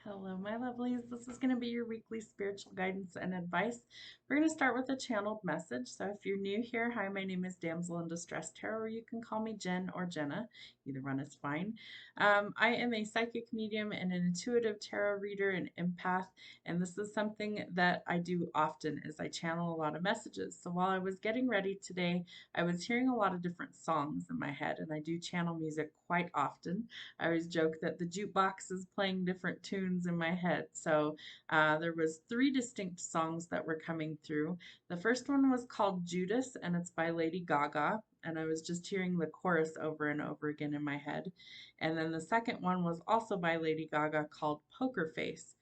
Hello, my lovelies. This is going to be your weekly spiritual guidance and advice. We're going to start with a channeled message. So, if you're new here, hi, my name is Damsel in Distress Tarot, or you can call me Jen or Jenna. Either one is fine. I am a psychic medium and an intuitive tarot reader and empath, and this is something that I do often is I channel a lot of messages. So, while I was getting ready today, I was hearing a lot of different songs in my head, and I do channel music quite often. I always joke that the jukebox is playing different tunes in my head. So there was three distinct songs that were coming through. The first one was called Judas, and it's by Lady Gaga. And I was just hearing the chorus over and over again in my head. And then the second one was also by Lady Gaga called Poker Face.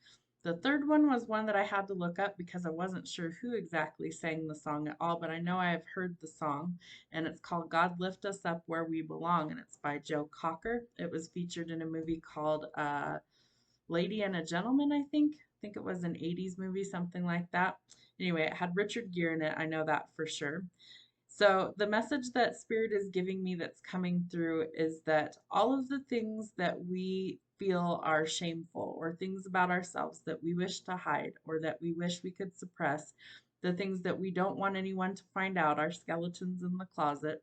The third one was one that I had to look up because I wasn't sure who exactly sang the song at all, but I know I have heard the song, and it's called God Lift Us Up Where We Belong, and it's by Joe Cocker. It was featured in a movie called Lady and a Gentleman, I think. I think it was an 80s movie, something like that. Anyway, it had Richard Gere in it. I know that for sure. So, the message that Spirit is giving me that's coming through is that all of the things that we feel are shameful, or things about ourselves that we wish to hide, or that we wish we could suppress, the things that we don't want anyone to find out, our skeletons in the closet,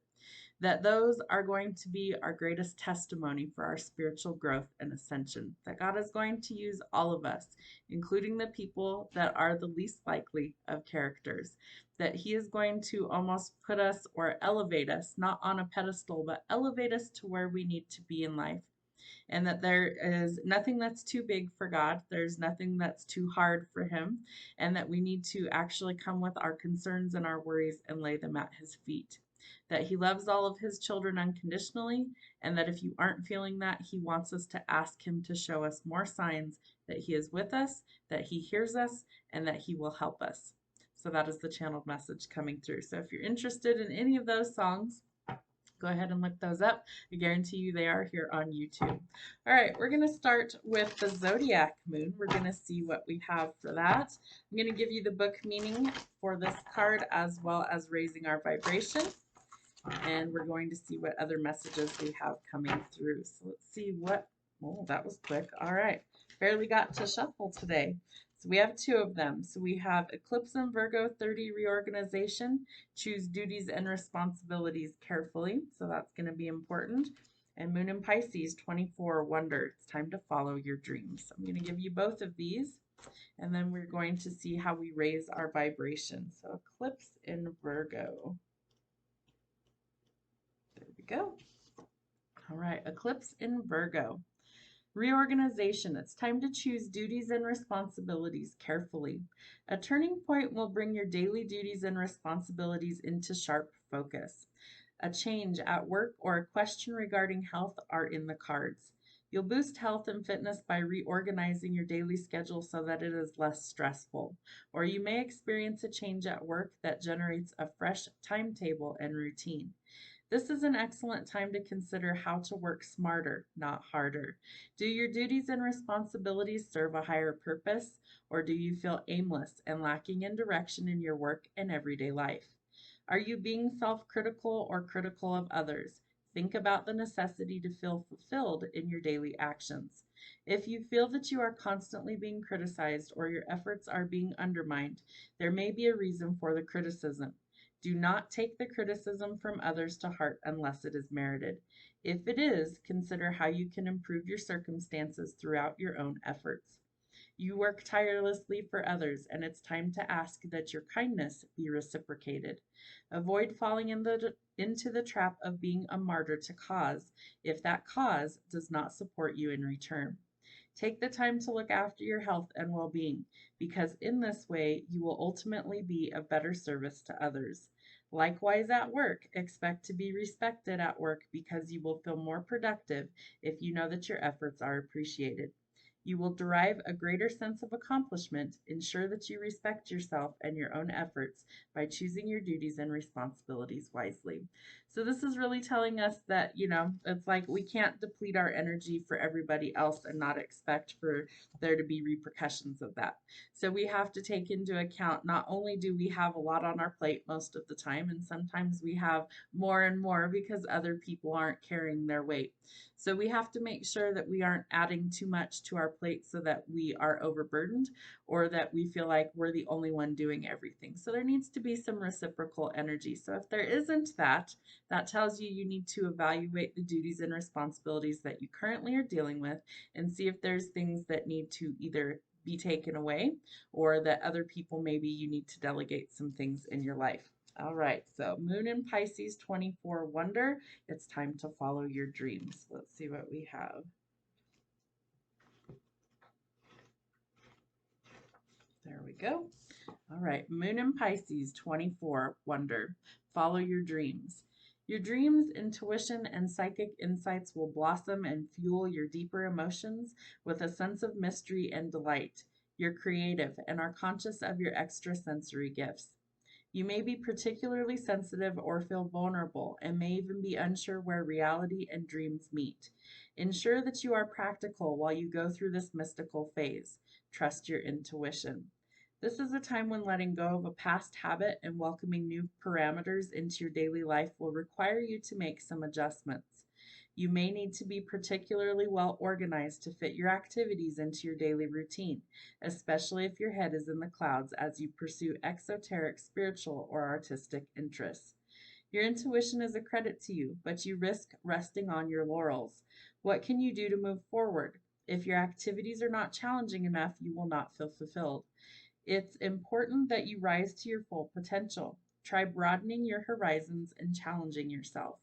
that those are going to be our greatest testimony for our spiritual growth and ascension. That God is going to use all of us, including the people that are the least likely of characters. That He is going to almost put us or elevate us, not on a pedestal, but elevate us to where we need to be in life. And that there is nothing that's too big for God, there's nothing that's too hard for Him, and that we need to actually come with our concerns and our worries and lay them at His feet. That He loves all of His children unconditionally, and that if you aren't feeling that, He wants us to ask Him to show us more signs that He is with us, that He hears us, and that He will help us. So that is the channeled message coming through. So if you're interested in any of those songs, go ahead and look those up. I guarantee you they are here on YouTube. All right, we're going to start with the zodiac moon. We're going to see what we have for that. I'm going to give you the book meaning for this card as well as raising our vibration. And we're going to see what other messages we have coming through. So let's see what, oh, that was quick. All right, barely got to shuffle today. So we have two of them. So we have Eclipse in Virgo 30 reorganization. Choose duties and responsibilities carefully. So that's going to be important. And Moon in Pisces 24 wonder. It's time to follow your dreams. So I'm going to give you both of these. And then we're going to see how we raise our vibration. So Eclipse in Virgo. There we go. All right, Eclipse in Virgo. Reorganization. It's time to choose duties and responsibilities carefully. A turning point will bring your daily duties and responsibilities into sharp focus. A change at work or a question regarding health are in the cards. You'll boost health and fitness by reorganizing your daily schedule so that it is less stressful. Or you may experience a change at work that generates a fresh timetable and routine. This is an excellent time to consider how to work smarter, not harder. Do your duties and responsibilities serve a higher purpose, or do you feel aimless and lacking in direction in your work and everyday life? Are you being self-critical or critical of others? Think about the necessity to feel fulfilled in your daily actions. If you feel that you are constantly being criticized or your efforts are being undermined, there may be a reason for the criticism. Do not take the criticism from others to heart unless it is merited. If it is, consider how you can improve your circumstances throughout your own efforts. You work tirelessly for others, and it's time to ask that your kindness be reciprocated. Avoid falling into the trap of being a martyr to cause if that cause does not support you in return. Take the time to look after your health and well-being, because in this way you will ultimately be of better service to others. Likewise at work, expect to be respected at work because you will feel more productive if you know that your efforts are appreciated. You will derive a greater sense of accomplishment. Ensure that you respect yourself and your own efforts by choosing your duties and responsibilities wisely. So this is really telling us that, you know, it's like we can't deplete our energy for everybody else and not expect for there to be repercussions of that. So we have to take into account, not only do we have a lot on our plate most of the time, and sometimes we have more and more because other people aren't carrying their weight. So we have to make sure that we aren't adding too much to our plate so that we are overburdened or that we feel like we're the only one doing everything. So there needs to be some reciprocal energy. So if there isn't that, that tells you you need to evaluate the duties and responsibilities that you currently are dealing with and see if there's things that need to either be taken away or that other people, maybe you need to delegate some things in your life. All right, so Moon in Pisces 24 Wonder. It's time to follow your dreams. Let's see what we have. There we go. All right, Moon in Pisces 24 Wonder. Follow your dreams. Your dreams, intuition, and psychic insights will blossom and fuel your deeper emotions with a sense of mystery and delight. You're creative and are conscious of your extrasensory gifts. You may be particularly sensitive or feel vulnerable and may even be unsure where reality and dreams meet. Ensure that you are practical while you go through this mystical phase. Trust your intuition. This is a time when letting go of a past habit and welcoming new parameters into your daily life will require you to make some adjustments. You may need to be particularly well organized to fit your activities into your daily routine, especially if your head is in the clouds as you pursue exoteric, spiritual, or artistic interests. Your intuition is a credit to you, but you risk resting on your laurels. What can you do to move forward? If your activities are not challenging enough, you will not feel fulfilled. It's important that you rise to your full potential. Try broadening your horizons and challenging yourself.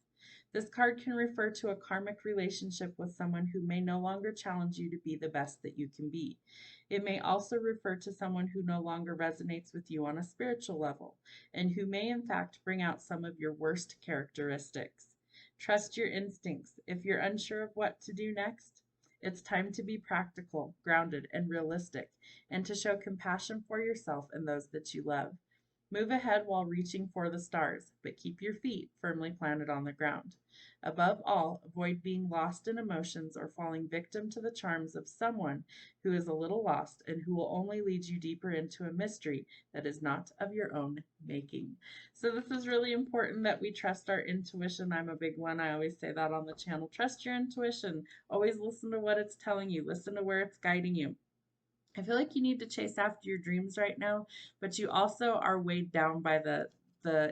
This card can refer to a karmic relationship with someone who may no longer challenge you to be the best that you can be. It may also refer to someone who no longer resonates with you on a spiritual level and who may in fact bring out some of your worst characteristics. Trust your instincts. If you're unsure of what to do next, it's time to be practical, grounded, and realistic, and to show compassion for yourself and those that you love. Move ahead while reaching for the stars, but keep your feet firmly planted on the ground. Above all, avoid being lost in emotions or falling victim to the charms of someone who is a little lost and who will only lead you deeper into a mystery that is not of your own making. So this is really important that we trust our intuition. I'm a big one. I always say that on the channel. Trust your intuition. Always listen to what it's telling you. Listen to where it's guiding you. I feel like you need to chase after your dreams right now, but you also are weighed down by the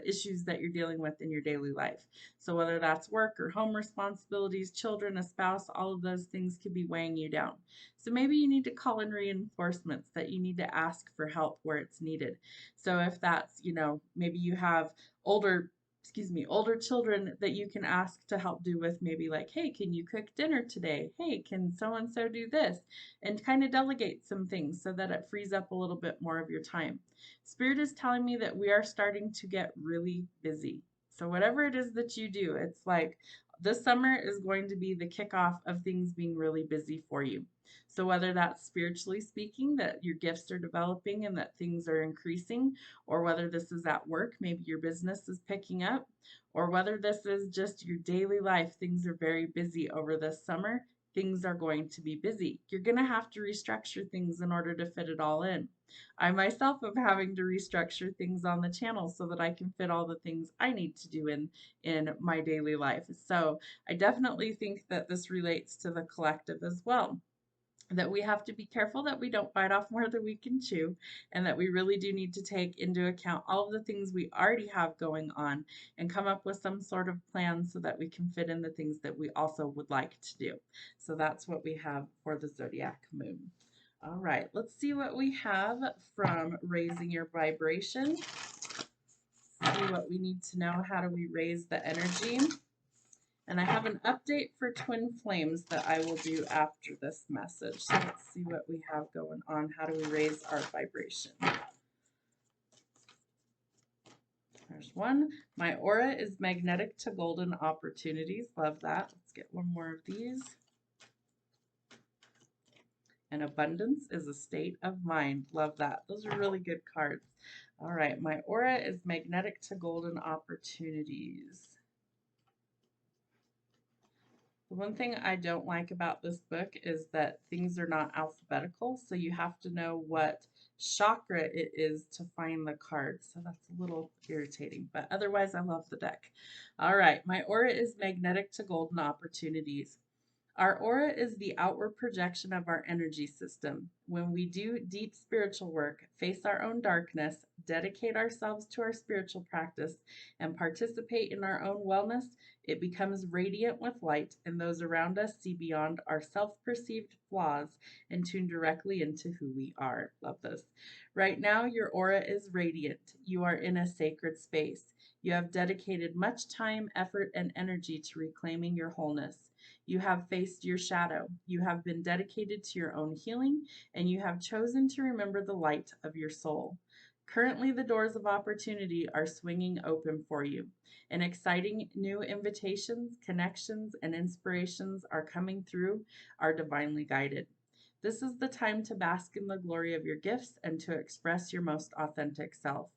issues that you're dealing with in your daily life. So whether that's work or home responsibilities, children, a spouse, all of those things could be weighing you down. So maybe you need to call in reinforcements, that you need to ask for help where it's needed. So if that's, you know, maybe you have older older children that you can ask to help do with, maybe like, hey, can you cook dinner today? Hey, can so and so do this? And kind of delegate some things so that it frees up a little bit more of your time. Spirit is telling me that we are starting to get really busy. So whatever it is that you do, it's like this summer is going to be the kickoff of things being really busy for you. So whether that's spiritually speaking, that your gifts are developing and that things are increasing, or whether this is at work, maybe your business is picking up, or whether this is just your daily life, things are very busy over this summer. Things are going to be busy. You're going to have to restructure things in order to fit it all in. I myself am having to restructure things on the channel so that I can fit all the things I need to do in my daily life. So I definitely think that this relates to the collective as well, that we have to be careful that we don't bite off more than we can chew, and that we really do need to take into account all of the things we already have going on and come up with some sort of plan so that we can fit in the things that we also would like to do. So that's what we have for the zodiac moon. All right, let's see what we have from raising your vibration. See what we need to know. How do we raise the energy? And I have an update for twin flames that I will do after this message. So let's see what we have going on. How do we raise our vibration? There's one. My aura is magnetic to golden opportunities. Love that. Let's get one more of these. And abundance is a state of mind. Love that. Those are really good cards. All right. My aura is magnetic to golden opportunities. The one thing I don't like about this book is that things are not alphabetical, so you have to know what chakra it is to find the card. So that's a little irritating, but otherwise I love the deck. All right, my aura is magnetic to golden opportunities. Our aura is the outward projection of our energy system. When we do deep spiritual work, face our own darkness, dedicate ourselves to our spiritual practice, and participate in our own wellness, it becomes radiant with light, and those around us see beyond our self perceived flaws and tune directly into who we are. Love this. Right now, your aura is radiant. You are in a sacred space. You have dedicated much time, effort, and energy to reclaiming your wholeness. You have faced your shadow. You have been dedicated to your own healing, and you have chosen to remember the light of your soul. Currently, the doors of opportunity are swinging open for you, and exciting new invitations, connections, and inspirations are coming through, are divinely guided. This is the time to bask in the glory of your gifts and to express your most authentic self.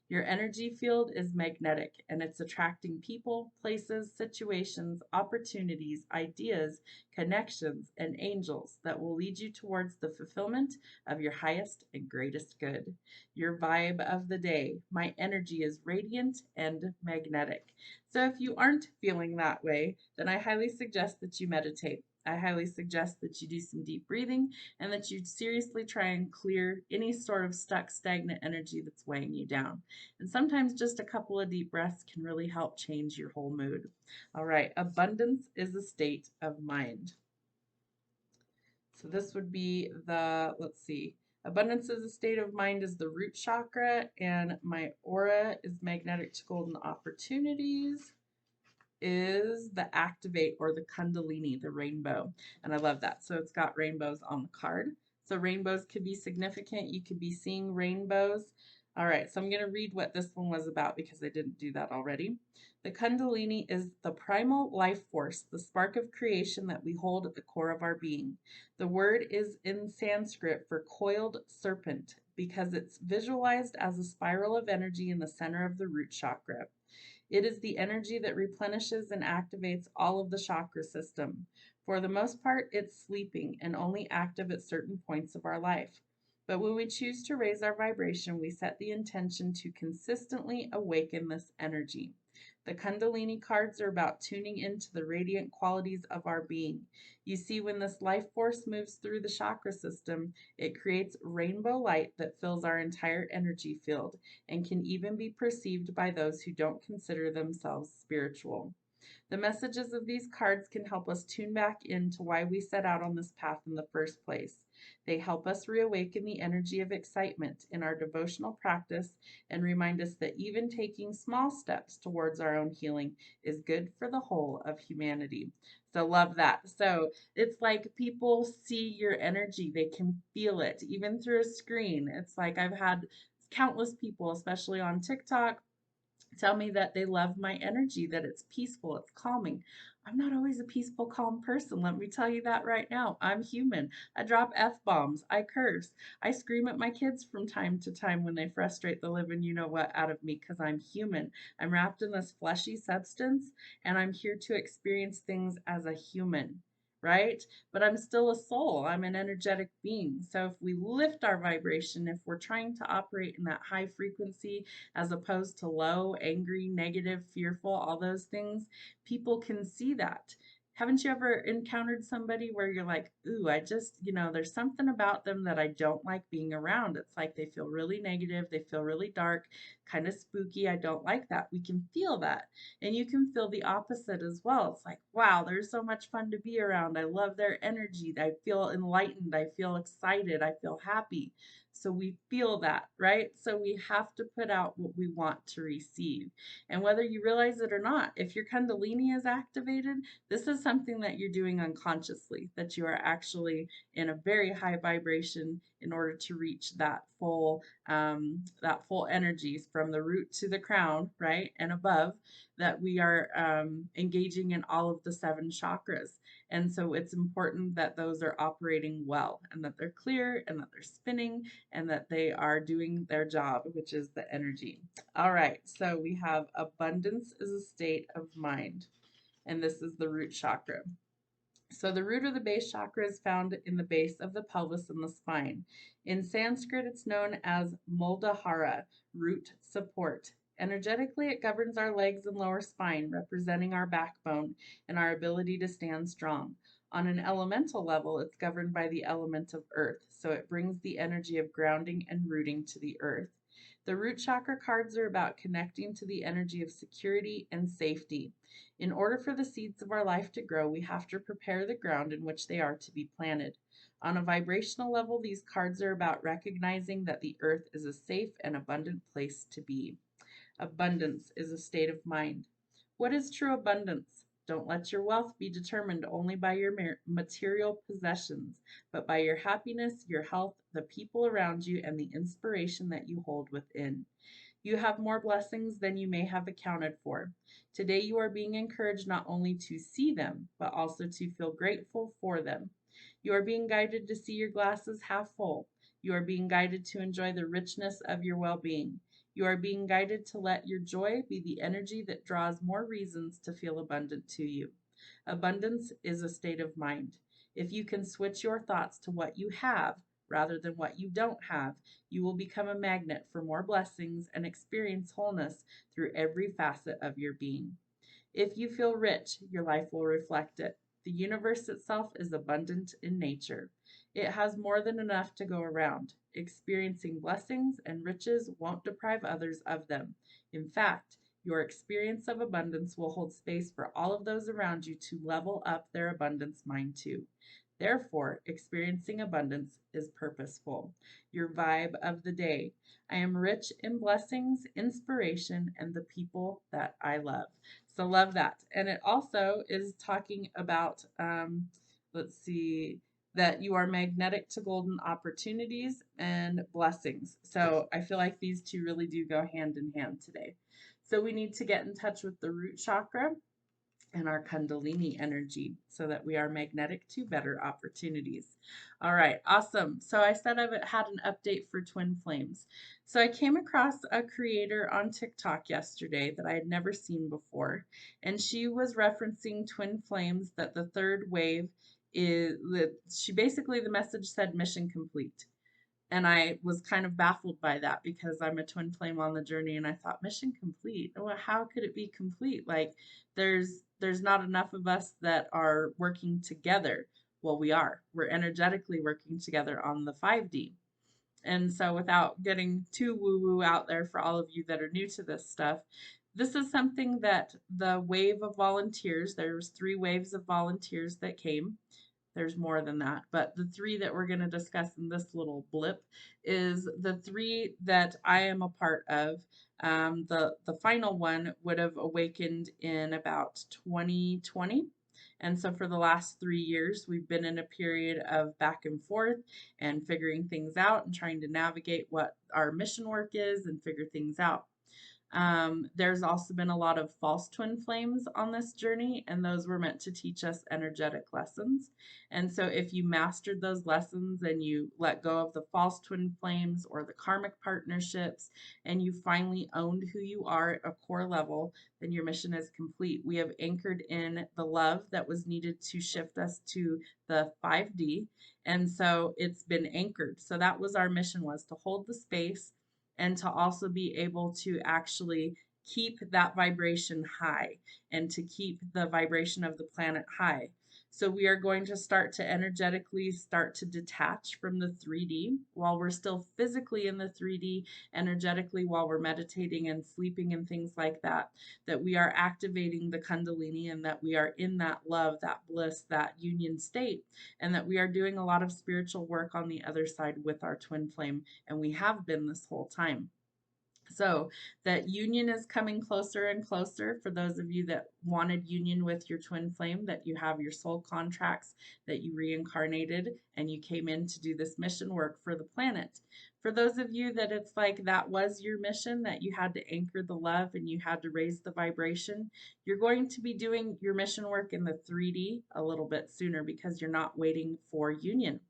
Your energy field is magnetic and it's attracting people, places, situations, opportunities, ideas, connections, and angels that will lead you towards the fulfillment of your highest and greatest good. Your vibe of the day. My energy is radiant and magnetic. So if you aren't feeling that way, then I highly suggest that you meditate. I highly suggest that you do some deep breathing and that you seriously try and clear any sort of stuck, stagnant energy that's weighing you down. And sometimes just a couple of deep breaths can really help change your whole mood. All right, abundance is a state of mind. So this would be the, let's see, abundance is a state of mind is the root chakra, and my aura is magnetic to golden opportunities is the activate or the kundalini, the rainbow. And I love that. So it's got rainbows on the card. So rainbows could be significant. You could be seeing rainbows. All right, so I'm going to read what this one was about because I didn't do that already. The kundalini is the primal life force, the spark of creation that we hold at the core of our being. The word is in Sanskrit for coiled serpent because it's visualized as a spiral of energy in the center of the root chakra. It is the energy that replenishes and activates all of the chakra system. For the most part, it's sleeping and only active at certain points of our life. But when we choose to raise our vibration, we set the intention to consistently awaken this energy. The Kundalini cards are about tuning into the radiant qualities of our being. You see, when this life force moves through the chakra system, it creates rainbow light that fills our entire energy field and can even be perceived by those who don't consider themselves spiritual. The messages of these cards can help us tune back into why we set out on this path in the first place. They help us reawaken the energy of excitement in our devotional practice and remind us that even taking small steps towards our own healing is good for the whole of humanity. So, love that. So, it's like people see your energy, they can feel it, even through a screen. It's like I've had countless people, especially on TikTok, tell me that they love my energy, that it's peaceful, it's calming. I'm not always a peaceful, calm person. Let me tell you that right now. I'm human. I drop F bombs. I curse. I scream at my kids from time to time when they frustrate the living you know what out of me because I'm human. I'm wrapped in this fleshy substance and I'm here to experience things as a human, right? But I'm still a soul. I'm an energetic being. So if we lift our vibration, if we're trying to operate in that high frequency, as opposed to low, angry, negative, fearful, all those things, people can see that. Haven't you ever encountered somebody where you're like, ooh, I just, there's something about them that I don't like being around? It's like they feel really negative, they feel really dark, kind of spooky. I don't like that. We can feel that. And you can feel the opposite as well. It's like, wow, they're so much fun to be around. I love their energy. I feel enlightened. I feel excited. I feel happy. So we feel that, right? So we have to put out what we want to receive. And whether you realize it or not, if your Kundalini is activated, this is something that you're doing unconsciously, that you are actually in a very high vibration in order to reach that full energies from the root to the crown, right? And above, that we are engaging in all of the 7 chakras. And so it's important that those are operating well and that they're clear and that they're spinning and that they are doing their job, which is the energy. All right, so we have abundance is a state of mind, and this is the root chakra. So the root of the base chakra is found in the base of the pelvis and the spine. In Sanskrit, it's known as Muladhara, root support. Energetically, it governs our legs and lower spine, representing our backbone and our ability to stand strong. On an elemental level, it's governed by the element of earth, so it brings the energy of grounding and rooting to the earth. The root chakra cards are about connecting to the energy of security and safety. In order for the seeds of our life to grow, we have to prepare the ground in which they are to be planted. On a vibrational level, these cards are about recognizing that the earth is a safe and abundant place to be. Abundance is a state of mind. What is true abundance? Don't let your wealth be determined only by your material possessions, but by your happiness, your health, the people around you, and the inspiration that you hold within. You have more blessings than you may have accounted for. Today, you are being encouraged not only to see them, but also to feel grateful for them. You are being guided to see your glasses half full. You are being guided to enjoy the richness of your well being. You are being guided to let your joy be the energy that draws more reasons to feel abundant to you. Abundance is a state of mind. If you can switch your thoughts to what you have rather than what you don't have, you will become a magnet for more blessings and experience wholeness through every facet of your being. If you feel rich, your life will reflect it. The universe itself is abundant in nature. It has more than enough to go around. Experiencing blessings and riches won't deprive others of them. In fact, your experience of abundance will hold space for all of those around you to level up their abundance mind too. Therefore, experiencing abundance is purposeful. Your vibe of the day. I am rich in blessings, inspiration, and the people that I love. So love that. And it also is talking about, let's see, that you are magnetic to golden opportunities and blessings. So I feel like these two really do go hand in hand today. So we need to get in touch with the root chakra and our Kundalini energy so that we are magnetic to better opportunities. All right, awesome. So I said I had an update for twin flames. So I came across a creator on TikTok yesterday that I had never seen before, and she was referencing twin flames that the third wave is that she basically the message said mission complete. And I was kind of baffled by that because I'm a twin flame on the journey, and I thought mission complete. Well, how could it be complete? Like there's not enough of us that are working together. Well, we are. We're energetically working together on the 5D. And so without getting too woo-woo out there for all of you that are new to this stuff, this is something that the wave of volunteers, there was 3 waves of volunteers that came. There's more than that, but the 3 that we're going to discuss in this little blip is the 3 that I am a part of. The final one would have awakened in about 2020. And so for the last 3 years, we've been in a period of back and forth and figuring things out and trying to navigate what our mission work is and figure things out. There's also been a lot of false twin flames on this journey, and those were meant to teach us energetic lessons. And so, if you mastered those lessons and you let go of the false twin flames or the karmic partnerships, and you finally owned who you are at a core level, then your mission is complete. We have anchored in the love that was needed to shift us to the 5D, and so it's been anchored. So that was our mission, was to hold the space and to also be able to actually keep that vibration high and to keep the vibration of the planet high. So we are going to start to energetically start to detach from the 3D while we're still physically in the 3D, energetically while we're meditating and sleeping and things like that, that we are activating the Kundalini and that we are in that love, that bliss, that union state, and that we are doing a lot of spiritual work on the other side with our twin flame, and we have been this whole time. So that union is coming closer and closer for those of you that wanted union with your twin flame, that you have your soul contracts, that you reincarnated and you came in to do this mission work for the planet. For those of you that it's like that was your mission, that you had to anchor the love and you had to raise the vibration, you're going to be doing your mission work in the 3D a little bit sooner because you're not waiting for union.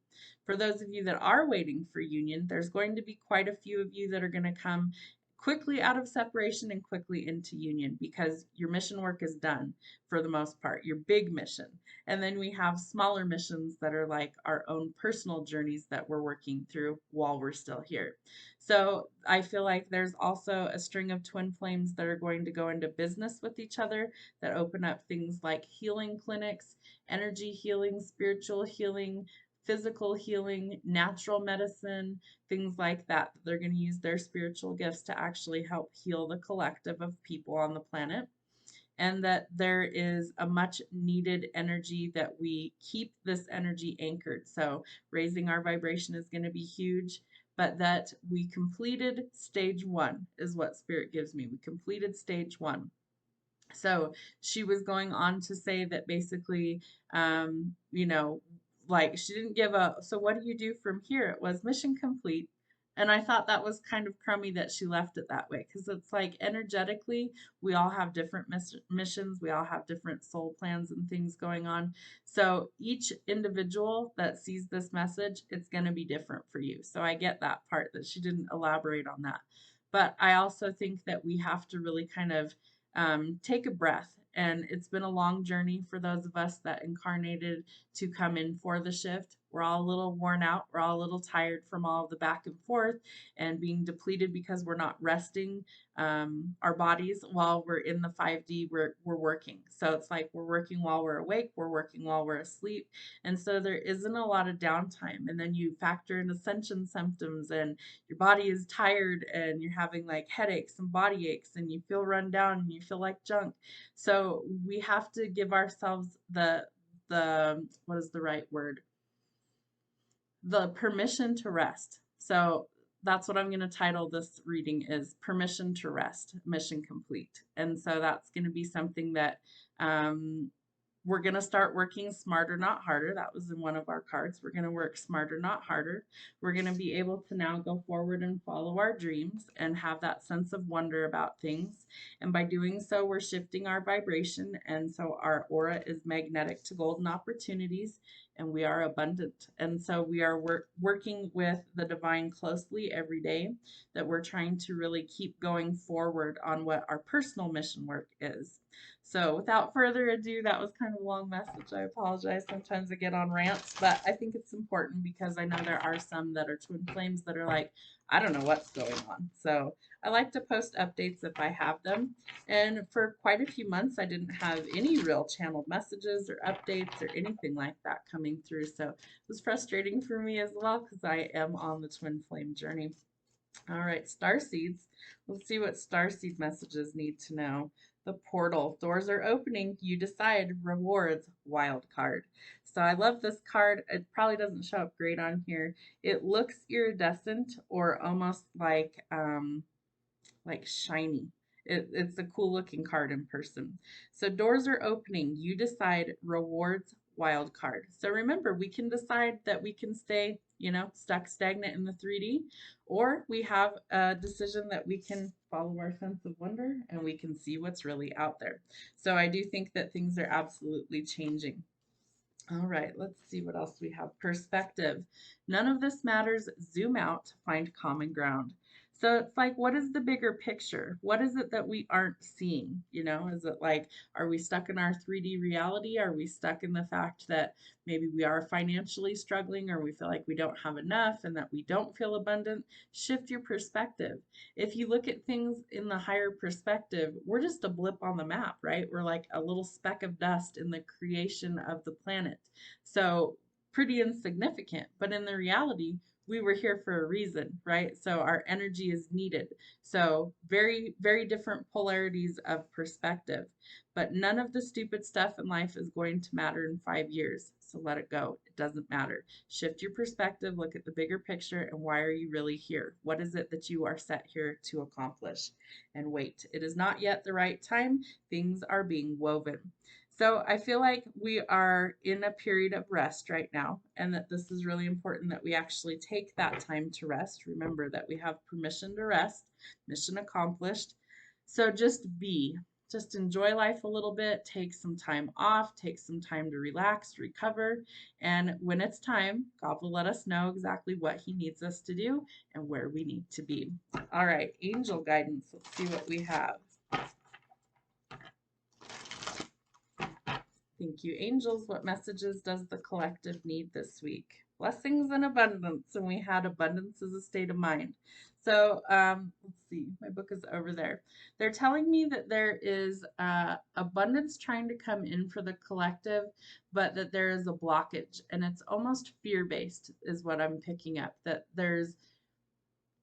For those of you that are waiting for union, there's going to be quite a few of you that are going to come quickly out of separation and quickly into union, because your mission work is done for the most part, your big mission. And then we have smaller missions that are like our own personal journeys that we're working through while we're still here. So I feel like there's also a string of twin flames that are going to go into business with each other, that open up things like healing clinics, energy healing, spiritual healing, physical healing, natural medicine, things like that. They're going to use their spiritual gifts to actually help heal the collective of people on the planet. And that there is a much needed energy that we keep this energy anchored. So raising our vibration is going to be huge, but that we completed stage 1 is what Spirit gives me. We completed stage 1. So she was going on to say that basically, you know, like she didn't give a, so what do you do from here? It was mission complete. And I thought that was kind of crummy that she left it that way, because it's like energetically, we all have different missions, we all have different soul plans and things going on. So each individual that sees this message, it's going to be different for you. So I get that part that she didn't elaborate on that. But I also think that we have to really kind of take a breath. And it's been a long journey for those of us that incarnated to come in for the shift. We're all a little worn out. We're all a little tired from all of the back and forth and being depleted because we're not resting our bodies while we're in the 5D. We're working. So it's like we're working while we're awake, we're working while we're asleep. And so there isn't a lot of downtime. And then you factor in ascension symptoms, and your body is tired, and you're having like headaches and body aches, and you feel run down and you feel like junk. So we have to give ourselves the what is the right word? The permission to rest. So that's what I'm going to title this reading, is Permission to Rest, Mission Complete. And so that's going to be something that we're going to start working smarter, not harder. That was in one of our cards. We're going to work smarter, not harder. We're going to be able to now go forward and follow our dreams and have that sense of wonder about things. And by doing so, we're shifting our vibration. And so our aura is magnetic to golden opportunities, and we are abundant. And so we are working with the divine closely every day, that we're trying to really keep going forward on what our personal mission work is. So without further ado, that was kind of a long message. I apologize. Sometimes I get on rants, but I think it's important because I know there are some that are twin flames that are like, I don't know what's going on. So I like to post updates if I have them. And for quite a few months, I didn't have any real channeled messages or updates or anything like that coming through. So it was frustrating for me as well, because I am on the twin flame journey. All right, star seeds. Let's see what star seed messages need to know. The portal. Doors are opening. You decide. Rewards. Wild card. So I love this card. It probably doesn't show up great on here. It looks iridescent, or almost like shiny. It's a cool looking card in person. So doors are opening. You decide. Rewards. Wild card. So remember, we can decide that we can stay, stuck stagnant in the 3D, or we have a decision that we can follow our sense of wonder and we can see what's really out there. So I do think that things are absolutely changing. All right, let's see what else we have. Perspective. None of this matters. Zoom out, find common ground. So it's like, what is the bigger picture? What is it that we aren't seeing? Is it like, are we stuck in our 3D reality? Are we stuck in the fact that maybe we are financially struggling, or we feel like we don't have enough and that we don't feel abundant? Shift your perspective. If you look at things in the higher perspective, we're just a blip on the map, right? We're like a little speck of dust in the creation of the planet. So pretty insignificant, but in the reality, we were here for a reason, right? So our energy is needed. So very, very different polarities of perspective, but none of the stupid stuff in life is going to matter in 5 years. So let it go. It doesn't matter. Shift your perspective, look at the bigger picture, and why are you really here? What is it that you are set here to accomplish? And wait, it is not yet the right time. Things are being woven. So I feel like we are in a period of rest right now, and that this is really important that we actually take that time to rest. Remember that we have permission to rest, mission accomplished. So just be. just enjoy life a little bit, take some time off, take some time to relax, recover. And when it's time, God will let us know exactly what He needs us to do and where we need to be. All right, angel guidance. Let's see what we have. Thank you, angels. What messages does the collective need this week? Blessings and abundance. And we had abundance as a state of mind. So let's see, my book is over there. They're telling me that there is abundance trying to come in for the collective, but that there is a blockage. And it's almost fear-based is what I'm picking up, that there's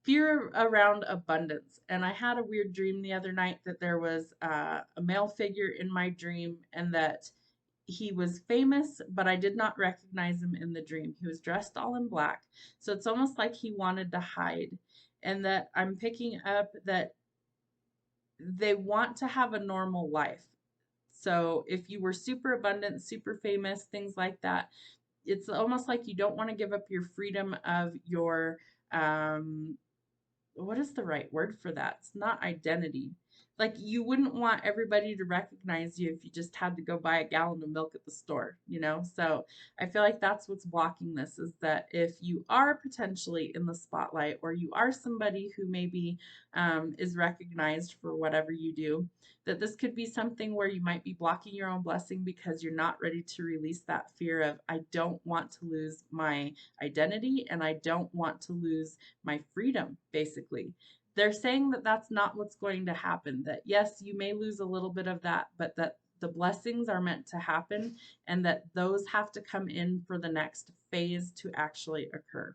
fear around abundance. And I had a weird dream the other night that there was a male figure in my dream and that he was famous, but I did not recognize him in the dream. He was dressed all in black. So it's almost like he wanted to hide. And that I'm picking up that they want to have a normal life. So if you were super abundant, super famous, things like that, it's almost like you don't want to give up your freedom of your, what is the right word for that? It's not identity. Like you wouldn't want everybody to recognize you if you just had to go buy a gallon of milk at the store, you know? So I feel like that's what's blocking this, is that if you are potentially in the spotlight or you are somebody who maybe is recognized for whatever you do, that this could be something where you might be blocking your own blessing because you're not ready to release that fear of, I don't want to lose my identity and I don't want to lose my freedom, basically. They're saying that that's not what's going to happen, that yes, you may lose a little bit of that, but that the blessings are meant to happen and that those have to come in for the next phase to actually occur.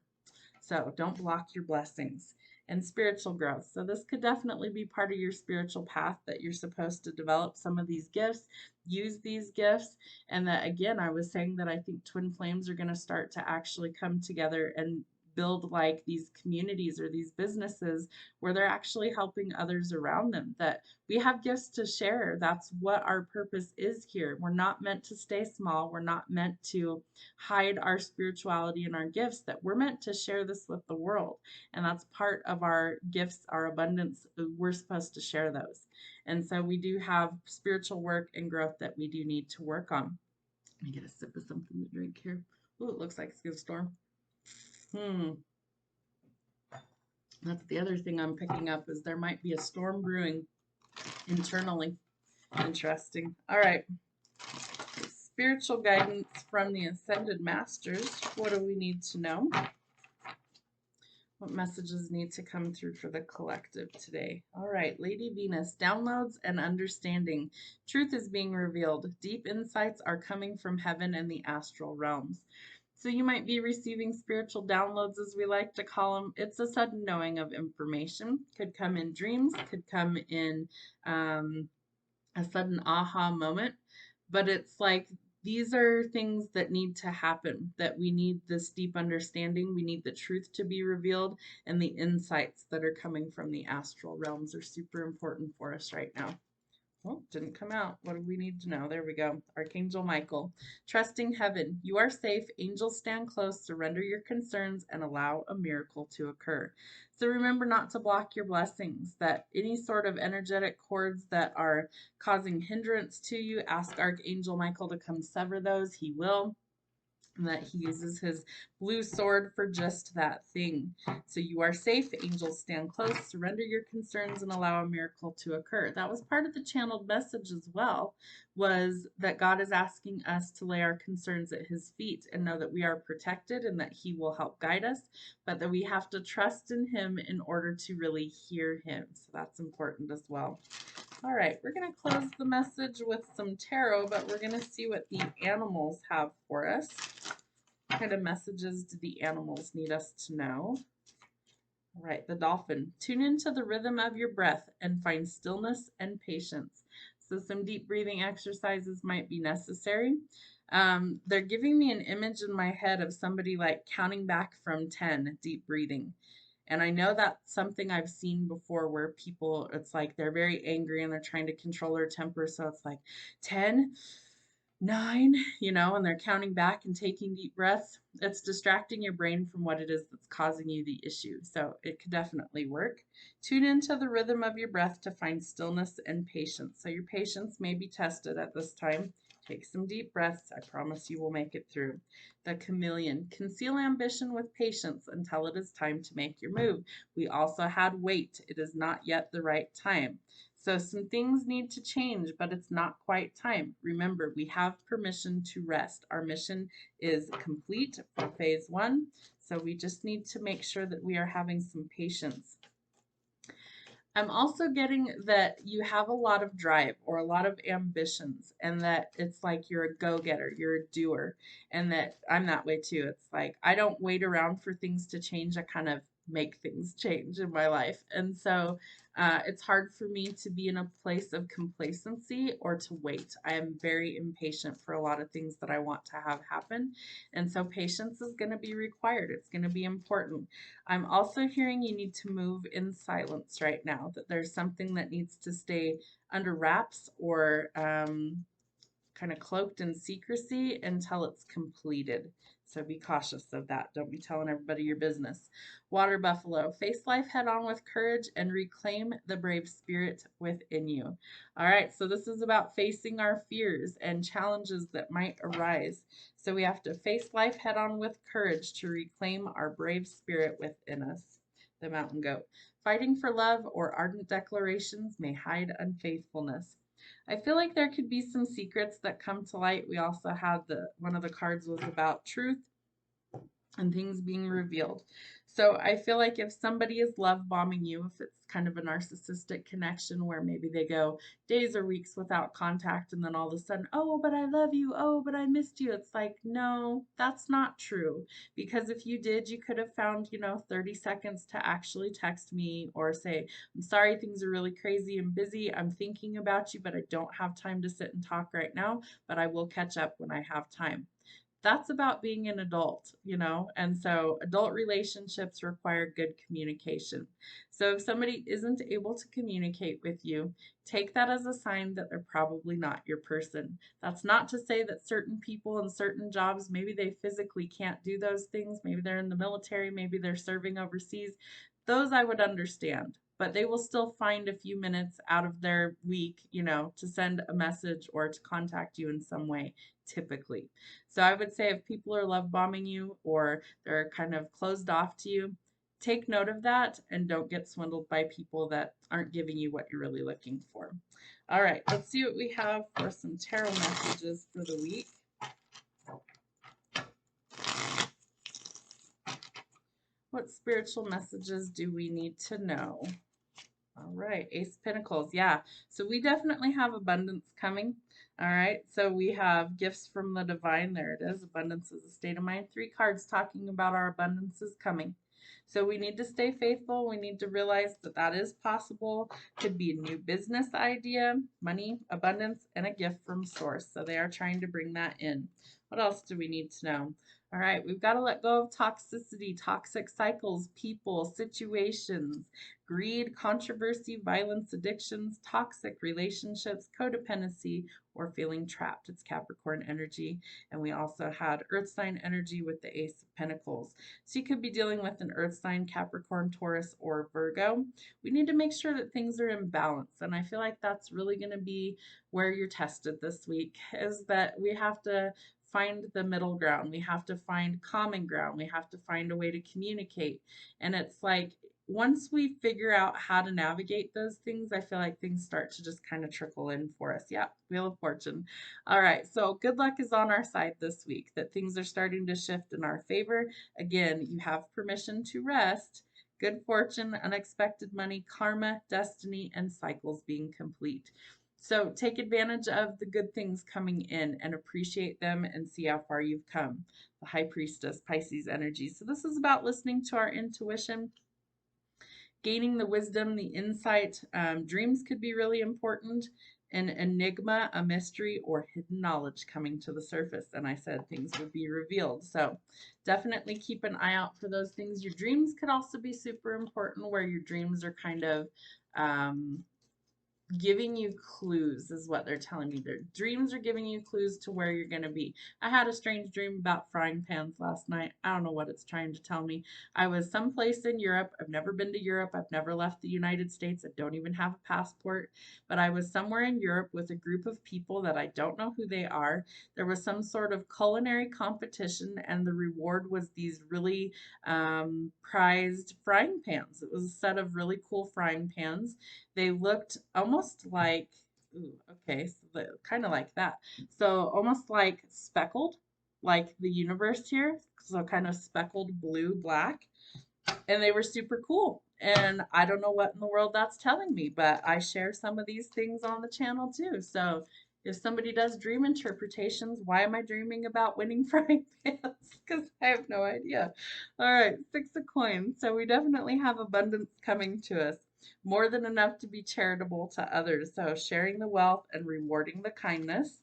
So don't block your blessings. And spiritual growth. So this could definitely be part of your spiritual path, that you're supposed to develop some of these gifts, use these gifts. And that, again, I was saying that I think twin flames are going to start to actually come together and build like these communities or these businesses where they're actually helping others around them, that we have gifts to share. That's what our purpose is here. We're not meant to stay small. We're not meant to hide our spirituality and our gifts, that we're meant to share this with the world. And that's part of our gifts, our abundance. We're supposed to share those. And so we do have spiritual work and growth that we do need to work on. Let me get a sip of something to drink here. Oh, it looks like it's going to storm. That's the other thing I'm picking up, is there might be a storm brewing internally. Interesting. All right. Spiritual guidance from the Ascended Masters. What do we need to know? What messages need to come through for the collective today? All right, Lady Venus, downloads and understanding. Truth is being revealed. Deep insights are coming from heaven and the astral realms. So you might be receiving spiritual downloads, as we like to call them. It's a sudden knowing of information. Could come in dreams, could come in a sudden aha moment. But it's like, these are things that need to happen, that we need this deep understanding. We need the truth to be revealed, and the insights that are coming from the astral realms are super important for us right now. Oh, didn't come out. What do we need to know? There we go. Archangel Michael. Trusting heaven. You are safe. Angels stand close. Surrender your concerns and allow a miracle to occur. So remember not to block your blessings, that any sort of energetic cords that are causing hindrance to you, ask Archangel Michael to come sever those. He will. And that he uses his blue sword for just that thing. So you are safe. Angels stand close. Surrender your concerns and allow a miracle to occur. That was part of the channeled message as well, was that God is asking us to lay our concerns at his feet and know that we are protected and that he will help guide us, but that we have to trust in him in order to really hear him. So that's important as well. All right, we're going to close the message with some tarot, but we're going to see what the animals have for us. What kind of messages do the animals need us to know? All right, the dolphin. Tune into the rhythm of your breath and find stillness and patience. So some deep breathing exercises might be necessary. They're giving me an image in my head of somebody like counting back from 10, deep breathing. And I know that's something I've seen before, where people, it's like they're very angry and they're trying to control their temper. So it's like 10, 9, and they're counting back and taking deep breaths. It's distracting your brain from what it is that's causing you the issue. So it could definitely work. Tune into the rhythm of your breath to find stillness and patience. So your patience may be tested at this time. Take some deep breaths. I promise you will make it through. The chameleon. Conceal ambition with patience until it is time to make your move. We also had wait. It is not yet the right time. So some things need to change, but it's not quite time. Remember, we have permission to rest. Our mission is complete for phase 1. So we just need to make sure that we are having some patience. I'm also getting that you have a lot of drive or a lot of ambitions, and that it's like you're a go-getter, you're a doer, and that I'm that way too. It's like I don't wait around for things to change. I kind of make things change in my life. And so it's hard for me to be in a place of complacency or to wait. I am very impatient for a lot of things that I want to have happen. And so patience is going to be required. It's going to be important. I'm also hearing you need to move in silence right now, that there's something that needs to stay under wraps or kind of cloaked in secrecy until it's completed. So be cautious of that. Don't be telling everybody your business. Water buffalo, face life head on with courage and reclaim the brave spirit within you. All right, so this is about facing our fears and challenges that might arise. So we have to face life head on with courage to reclaim our brave spirit within us. The mountain goat. Fighting for love or ardent declarations may hide unfaithfulness. I feel like there could be some secrets that come to light. We also had one of the cards was about truth and things being revealed. So I feel like if somebody is love bombing you, if it's kind of a narcissistic connection where maybe they go days or weeks without contact and then all of a sudden, oh, but I love you. Oh, but I missed you. It's like, no, that's not true. Because if you did, you could have found, 30 seconds to actually text me or say, I'm sorry, things are really crazy and busy. I'm thinking about you, but I don't have time to sit and talk right now, but I will catch up when I have time. That's about being an adult. And so adult relationships require good communication. So if somebody isn't able to communicate with you, take that as a sign that they're probably not your person. That's not to say that certain people in certain jobs, maybe they physically can't do those things. Maybe they're in the military, maybe they're serving overseas. Those I would understand, but they will still find a few minutes out of their week, to send a message or to contact you in some way, typically. So I would say if people are love bombing you or they're kind of closed off to you, take note of that and don't get swindled by people that aren't giving you what you're really looking for. All right, let's see what we have for some tarot messages for the week. What spiritual messages do we need to know? All right, Ace of Pentacles. Yeah, so we definitely have abundance coming. All right, so we have gifts from the divine. There it is. Abundance is a state of mind. 3 cards talking about our abundance is coming. So we need to stay faithful. We need to realize that that is possible. Could be a new business idea, money, abundance, and a gift from source. So they are trying to bring that in. What else do we need to know? All right, we've got to let go of toxicity, toxic cycles, people, situations, greed, controversy, violence, addictions, toxic relationships, codependency, or feeling trapped. It's Capricorn energy. And we also had Earth sign energy with the Ace of Pentacles. So you could be dealing with an Earth sign, Capricorn, Taurus, or Virgo. We need to make sure that things are in balance. And I feel like that's really going to be where you're tested this week, is that we have to find the middle ground. We have to find common ground. We have to find a way to communicate. And it's like, once we figure out how to navigate those things, I feel like things start to just kind of trickle in for us. Yeah, Wheel of Fortune. All right, so good luck is on our side this week, that things are starting to shift in our favor. Again, you have permission to rest. Good fortune, unexpected money, karma, destiny, and cycles being complete. So take advantage of the good things coming in and appreciate them and see how far you've come. The High Priestess, Pisces energy. So this is about listening to our intuition, gaining the wisdom, the insight. Dreams could be really important. An enigma, a mystery, or hidden knowledge coming to the surface. And I said things would be revealed. So definitely keep an eye out for those things. Your dreams could also be super important, where your dreams are kind of giving you clues is what they're telling me. Their dreams are giving you clues to where you're going to be. I had a strange dream about frying pans last night. I don't know what it's trying to tell me. I was someplace in Europe. I've never been to Europe. I've never left the United States. I don't even have a passport. But I was somewhere in Europe with a group of people that I don't know who they are. There was some sort of culinary competition, and the reward was these really prized frying pans. It was a set of really cool frying pans. They looked almost like, ooh, okay, so kind of like that. So almost like speckled, like the universe here. So kind of speckled blue, black, and they were super cool. And I don't know what in the world that's telling me, but I share some of these things on the channel too. So if somebody does dream interpretations, why am I dreaming about winning frying pans? Because I have no idea. All right, 6 of coins. So we definitely have abundance coming to us. More than enough to be charitable to others. So sharing the wealth and rewarding the kindness.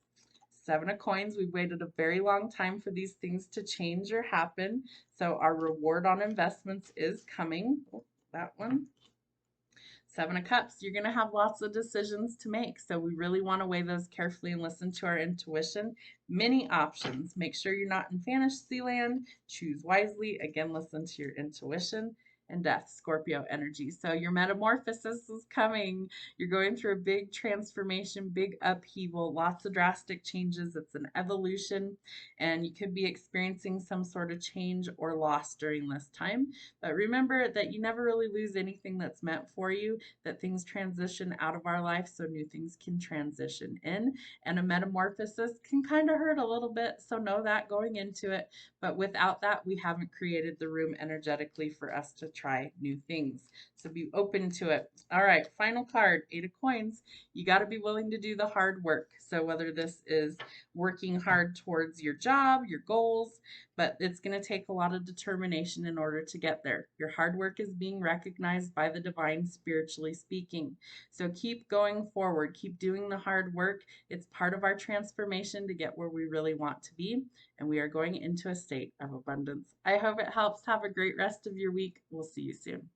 7 of coins. We've waited a very long time for these things to change or happen. So our reward on investments is coming. Oh, that one. 7 of cups. You're going to have lots of decisions to make. So we really want to weigh those carefully and listen to our intuition. Many options. Make sure you're not in fantasy land. Choose wisely. Again, listen to your intuition. And death, Scorpio energy. So your metamorphosis is coming. You're going through a big transformation, big upheaval, lots of drastic changes. It's an evolution, and you could be experiencing some sort of change or loss during this time. But remember that you never really lose anything that's meant for you, that things transition out of our life so new things can transition in. And a metamorphosis can kind of hurt a little bit, so know that going into it. But without that, we haven't created the room energetically for us to try new things. So be open to it. All right, final card, 8 of coins. You got to be willing to do the hard work. So whether this is working hard towards your job, your goals, but it's going to take a lot of determination in order to get there. Your hard work is being recognized by the divine, spiritually speaking. So keep going forward, keep doing the hard work. It's part of our transformation to get where we really want to be, and we are going into a state of abundance. I hope it helps. Have a great rest of your week. We'll see you soon.